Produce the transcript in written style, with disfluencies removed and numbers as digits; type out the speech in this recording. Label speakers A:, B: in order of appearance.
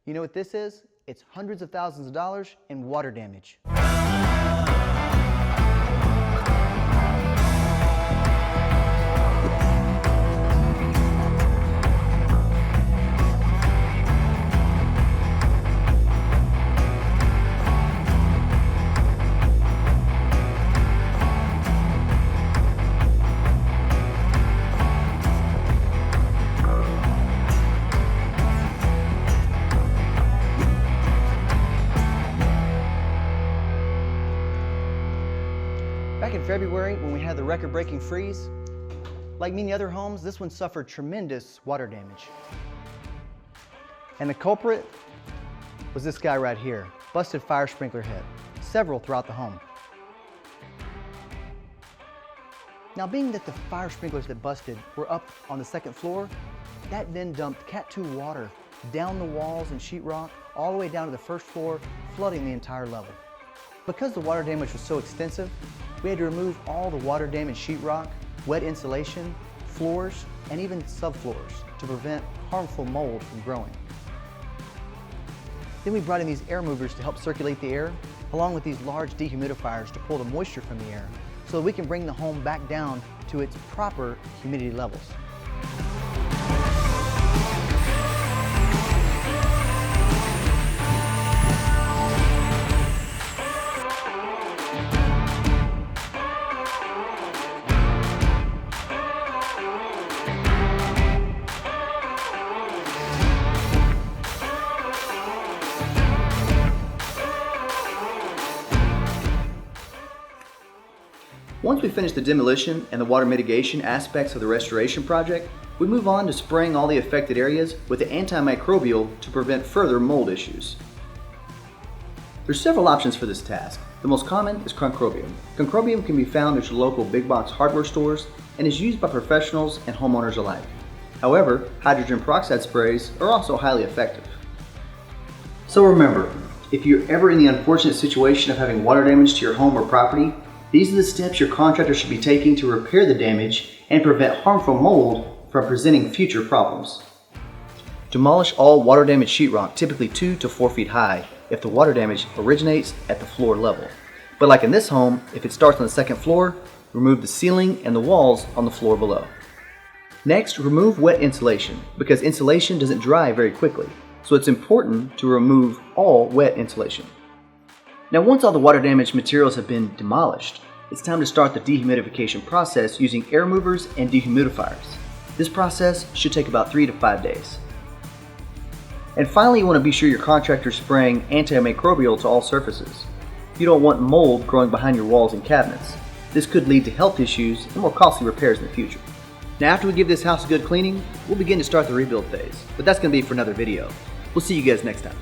A: You know what this is? It's hundreds of thousands of dollars in water damage. Back in February, when we had the record-breaking freeze, like many other homes, this one suffered tremendous water damage. And the culprit was this guy right here, busted fire sprinkler head, several throughout the home. Now, being that the fire sprinklers that busted were up on the second floor, that then dumped Cat 2 water down the walls and sheetrock all the way down to the first floor, flooding the entire level. Because the water damage was so extensive, we had to remove all the water damaged sheetrock, wet insulation, floors, and even subfloors to prevent harmful mold from growing. Then we brought in these air movers to help circulate the air, along with these large dehumidifiers to pull the moisture from the air, so that we can bring the home back down to its proper humidity levels. Once we finish the demolition and the water mitigation aspects of the restoration project, we move on to spraying all the affected areas with the antimicrobial to prevent further mold issues. There's several options for this task. The most common is concrobium. Concrobium can be found at your local big box hardware stores and is used by professionals and homeowners alike. However, hydrogen peroxide sprays are also highly effective. So remember, if you're ever in the unfortunate situation of having water damage to your home or property, these are the steps your contractor should be taking to repair the damage and prevent harmful mold from presenting future problems. Demolish all water damaged sheetrock, typically 2 to 4 feet high, if the water damage originates at the floor level. But like in this home, if it starts on the second floor, remove the ceiling and the walls on the floor below. Next, remove wet insulation, because insulation doesn't dry very quickly, so it's important to remove all wet insulation. Now, once all the water damaged materials have been demolished, it's time to start the dehumidification process using air movers and dehumidifiers. This process should take about 3 to 5 days. And finally, you want to be sure your contractor is spraying antimicrobial to all surfaces. You don't want mold growing behind your walls and cabinets. This could lead to health issues and more costly repairs in the future. Now, after we give this house a good cleaning, we'll begin to start the rebuild phase, but that's going to be for another video. We'll see you guys next time.